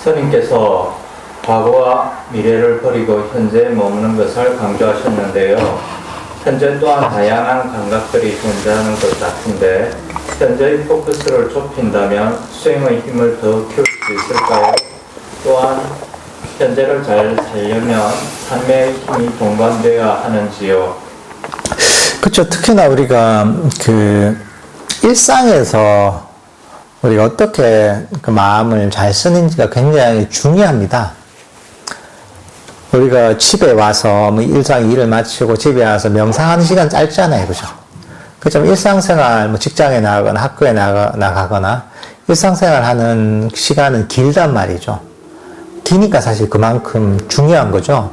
스님께서 과거와 미래를 버리고 현재에 머무는 것을 강조하셨는데요. 현재 또한 다양한 감각들이 존재하는 것 같은데 현재의 포커스를 좁힌다면 수행의 힘을 더 키울 수 있을까요? 또한 현재를 잘 살려면 삶의 힘이 동반되어야 하는지요? 그렇죠. 특히나 우리가 일상에서 우리가 어떻게 그 마음을 잘 쓰는지가 굉장히 중요합니다. 우리가 집에 와서 뭐 일상 일을 마치고 집에 와서 명상하는 시간 짧잖아요. 그죠? 그렇죠. 일상생활, 뭐 직장에 나가거나 학교에 나가거나 일상생활 하는 시간은 길단 말이죠. 기니까 사실 그만큼 중요한 거죠.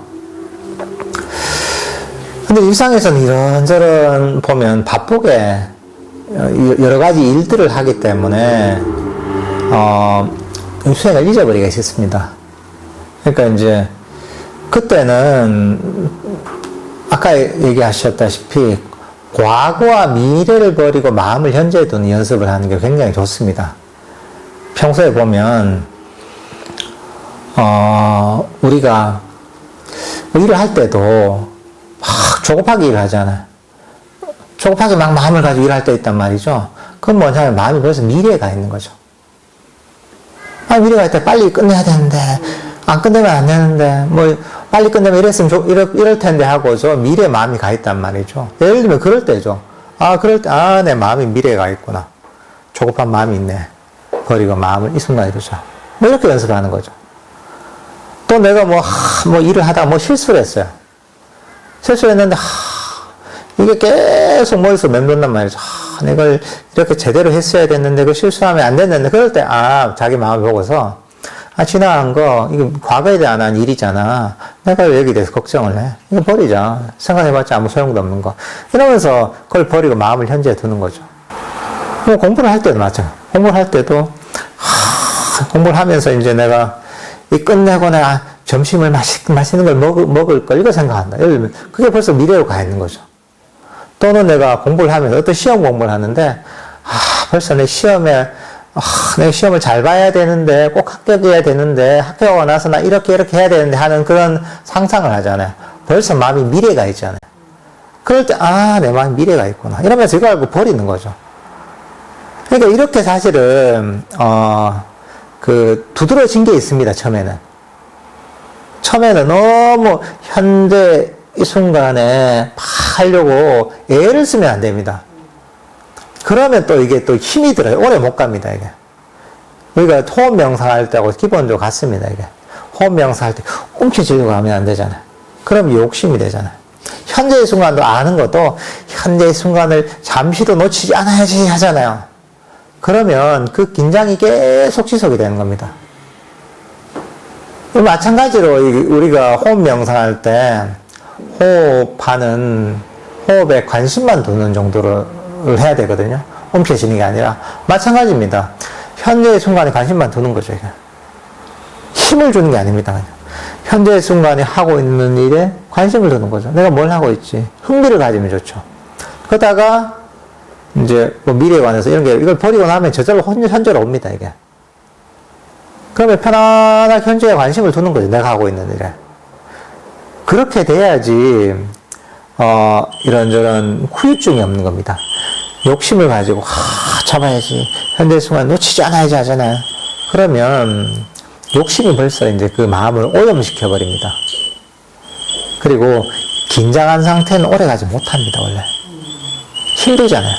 근데 일상에서는 이런저런 보면 바쁘게 여러 가지 일들을 하기 때문에 수행을 잊어버리기가 쉽습니다. 그러니까 이제 그때는 아까 얘기하셨다시피 과거와 미래를 버리고 마음을 현재에 두는 연습을 하는 게 굉장히 좋습니다. 평소에 보면 우리가 일을 할 때도 막 조급하게 일을 하잖아요. 조급하게 막 마음을 가지고 일할 때 있단 말이죠. 그건 뭐냐면 마음이 벌써 미래에 가 있는 거죠. 미래가 있다. 빨리 끝내야 되는데, 안 끝내면 안 되는데, 뭐, 빨리 끝내면 이럴 텐데 하고서 미래에 마음이 가 있단 말이죠. 예를 들면 그럴 때죠. 그럴 때, 내 마음이 미래에 가 있구나. 조급한 마음이 있네. 버리고 마음을 이 순간에 두자. 뭐 이렇게 연습하는 거죠. 또 내가 뭐 일을 하다가 실수를 했어요. 실수를 했는데, 이게 계속 머릿속에 맴돈단 말이죠. 내가 이렇게 제대로 했어야 됐는데, 그 실수하면 안 됐는데, 그럴 때, 자기 마음을 보고서, 지나간 거, 이거 과거에 대한 일이잖아. 내가 왜 여기에 대해서 걱정을 해? 이거 버리자. 생각해봤자 아무 소용도 없는 거. 이러면서 그걸 버리고 마음을 현재에 두는 거죠. 뭐 공부를 할 때도 마찬가지. 공부를 할 때도, 공부를 하면서 이제 내가 이 끝내고 내가 점심을 맛있는 걸 먹을 걸, 이거 생각한다. 예를 들면, 그게 벌써 미래로 가 있는 거죠. 또는 내가 공부를 하면서 어떤 시험 공부를 하는데, 벌써 내 시험에, 내가 시험을 잘 봐야 되는데, 꼭 합격해야 되는데, 합격하고 나서 나 이렇게 해야 되는데 하는 그런 상상을 하잖아요. 벌써 마음이 미래가 있잖아요. 그럴 때, 내 마음이 미래가 있구나. 이러면서 이거 알고 버리는 거죠. 그러니까 이렇게 사실은, 두드러진 게 있습니다, 처음에는. 처음에는 너무 현재 이 순간에 막 하려고 애를 쓰면 안 됩니다. 그러면 또 이게 또 힘이 들어요. 오래 못 갑니다, 이게. 우리가 호흡 명상할 때하고 기본적으로 같습니다, 이게. 호흡 명상할 때 움켜쥐려고 하면 안 되잖아요. 그럼 욕심이 되잖아요. 현재의 순간도 아는 것도 현재의 순간을 잠시도 놓치지 않아야지 하잖아요. 그러면 그 긴장이 계속 지속이 되는 겁니다. 마찬가지로 우리가 호흡 명상할 때 호흡에 관심만 두는 정도를 해야 되거든요. 움켜쥐는 게 아니라 마찬가지입니다. 현재의 순간에 관심만 두는 거죠. 이게. 힘을 주는 게 아닙니다. 그냥. 현재의 순간에 하고 있는 일에 관심을 두는 거죠. 내가 뭘 하고 있지. 흥미를 가지면 좋죠. 그러다가 이제 뭐 미래에 관해서 이걸 버리고 나면 저절로 현재로 옵니다. 이게. 그러면 편안하게 현재에 관심을 두는 거죠. 내가 하고 있는 일에. 그렇게 돼야지 이런저런 후유증이 없는 겁니다. 욕심을 가지고 잡아야지, 현재 순간 놓치지 않아야지 하잖아요. 그러면 욕심이 벌써 이제 그 마음을 오염시켜 버립니다. 그리고 긴장한 상태는 오래 가지 못합니다. 원래 힘들잖아요.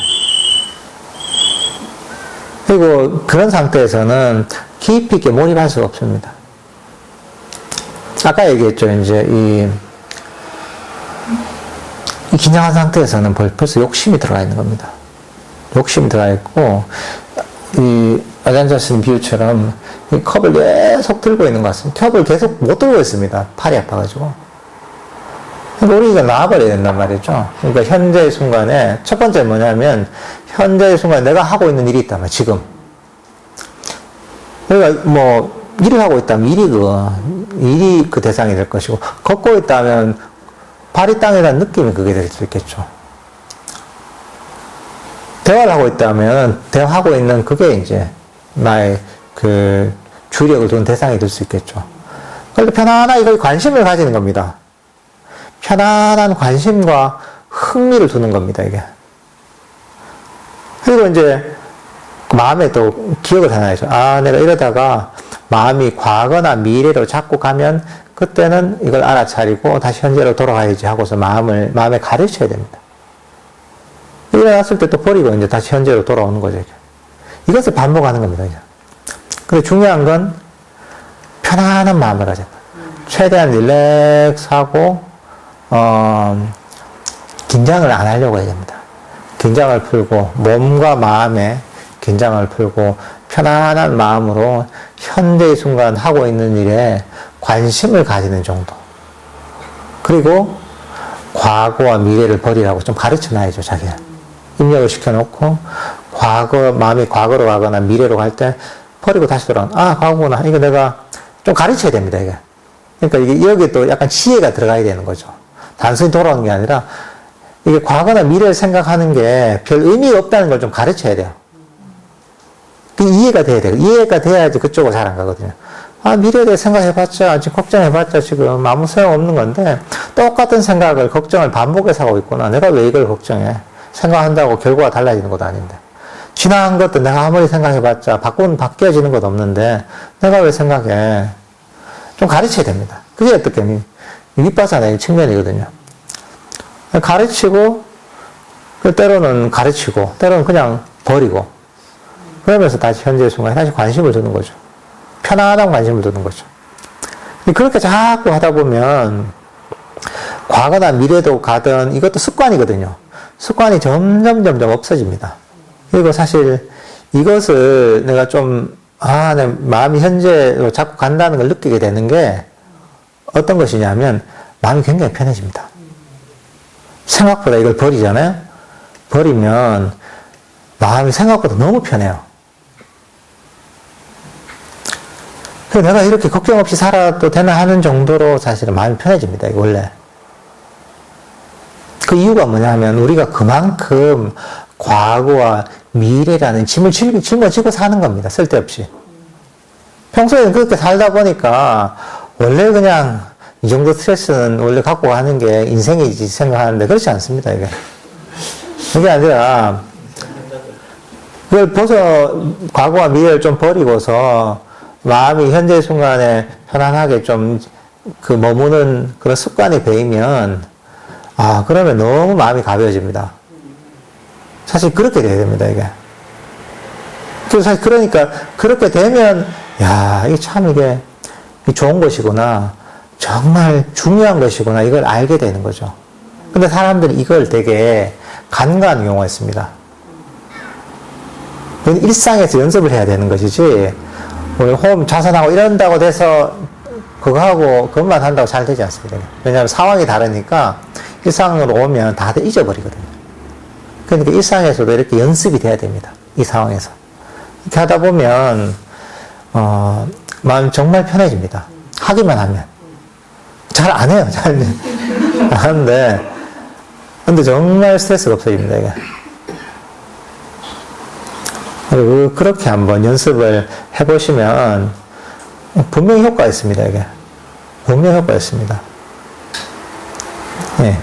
그리고 그런 상태에서는 깊이 있게 몰입할 수가 없습니다. 아까 얘기했죠. 이제 이 긴장한 상태에서는 벌써 욕심이 들어가 있는 겁니다. 욕심이 들어가 있고, 이 아잔자 스님 비유처럼 이 컵을 계속 들고 있는 것 같습니다. 컵을 계속 못 들고 있습니다. 팔이 아파가지고. 그러니까 우리가 나와버려야 된단 말이죠. 그러니까 현재의 순간에, 첫 번째 뭐냐면, 현재의 순간에 내가 하고 있는 일이 있단 말이에요, 지금. 그러니까 뭐, 일을 하고 있다면 일이 그 대상이 될 것이고, 걷고 있다면 발이 땅에 닿는 느낌이 그게 될 수 있겠죠. 대화를 하고 있다면 대화하고 있는 그게 이제 나의 그 주력을 두는 대상이 될 수 있겠죠. 그런데 편안하게 거기 관심을 가지는 겁니다. 편안한 관심과 흥미를 두는 겁니다, 이게. 그리고 이제 마음에 또 기억을 해놔야죠. 아, 내가 이러다가 마음이 과거나 미래로 자꾸 가면 그때는 이걸 알아차리고 다시 현재로 돌아가야지 하고서 마음에 가르쳐야 됩니다. 일어났을 때 또 버리고 이제 다시 현재로 돌아오는 거죠. 이것을 반복하는 겁니다. 이제. 근데 중요한 건 편안한 마음을 가져야 돼요. 최대한 릴렉스하고, 긴장을 안 하려고 해야 됩니다. 긴장을 풀고, 몸과 마음에 긴장을 풀고, 편안한 마음으로 현재의 순간 하고 있는 일에 관심을 가지는 정도. 그리고 과거와 미래를 버리라고 좀 가르쳐 놔야죠, 자기는. 입력을 시켜놓고, 마음이 과거로 가거나 미래로 갈 때 버리고 다시 돌아오는, 아, 과거구나. 이거 내가 좀 가르쳐야 됩니다, 이게. 그러니까 이게 여기에 또 약간 지혜가 들어가야 되는 거죠. 단순히 돌아오는 게 아니라, 이게 과거나 미래를 생각하는 게 별 의미가 없다는 걸 좀 가르쳐야 돼요. 이해가 돼야 돼요. 이해가 돼야지 그쪽으로 잘 안 가거든요. 아, 미래에 대해 생각해봤자, 지금 걱정해봤자 지금 아무 소용없는 건데, 똑같은 생각을, 걱정을 반복해서 하고 있구나. 내가 왜 이걸 걱정해? 생각한다고 결과가 달라지는 것도 아닌데. 지나간 것도 내가 아무리 생각해봤자 바뀌어지는 것도 없는데, 내가 왜 생각해? 좀 가르쳐야 됩니다. 그게 어떻게, 윗바사의 측면이거든요. 가르치고, 때로는 가르치고, 때로는 그냥 버리고, 그러면서 다시 현재의 순간에 다시 관심을 두는 거죠. 편안한 관심을 두는 거죠. 그렇게 자꾸 하다 보면 과거나 미래도 가든 이것도 습관이거든요. 습관이 점점 없어집니다. 그리고 사실 이것을 내가 좀 내 마음이 현재로 자꾸 간다는 걸 느끼게 되는 게 어떤 것이냐면 마음이 굉장히 편해집니다. 생각보다 이걸 버리잖아요. 버리면 마음이 생각보다 너무 편해요. 그래서 내가 이렇게 걱정 없이 살아도 되나 하는 정도로 사실은 마음이 편해집니다, 이거 원래. 그 이유가 뭐냐 하면 우리가 그만큼 과거와 미래라는 짐을 짊어지고 사는 겁니다, 쓸데없이. 평소에는 그렇게 살다 보니까 원래 그냥 이 정도 스트레스는 원래 갖고 가는 게 인생이지 생각하는데 그렇지 않습니다, 이게. 그게 아니라 그걸 과거와 미래를 좀 버리고서 마음이 현재 순간에 편안하게 좀 머무는 그런 습관이 배이면, 그러면 너무 마음이 가벼워집니다. 사실 그렇게 돼야 됩니다, 이게. 사실 그러니까, 그렇게 되면, 이게 좋은 것이구나. 정말 중요한 것이구나. 이걸 알게 되는 거죠. 근데 사람들이 이걸 되게 간과하는 경우가 있습니다. 일상에서 연습을 해야 되는 것이지, 우리 호흡 자선하고 이런다고 돼서 그것만 한다고 잘 되지 않습니다. 왜냐하면 상황이 다르니까 일상으로 오면 다들 잊어버리거든요. 그러니까 일상에서도 이렇게 연습이 돼야 됩니다. 이 상황에서. 이렇게 하다 보면, 마음이 정말 편해집니다. 하기만 하면. 잘 안 해요. 잘 안 하는데, 근데 정말 스트레스가 없어집니다, 이게. 그리고 그렇게 한번 연습을 해보시면 분명히 효과가 있습니다, 이게. 분명히 효과가 있습니다. 예.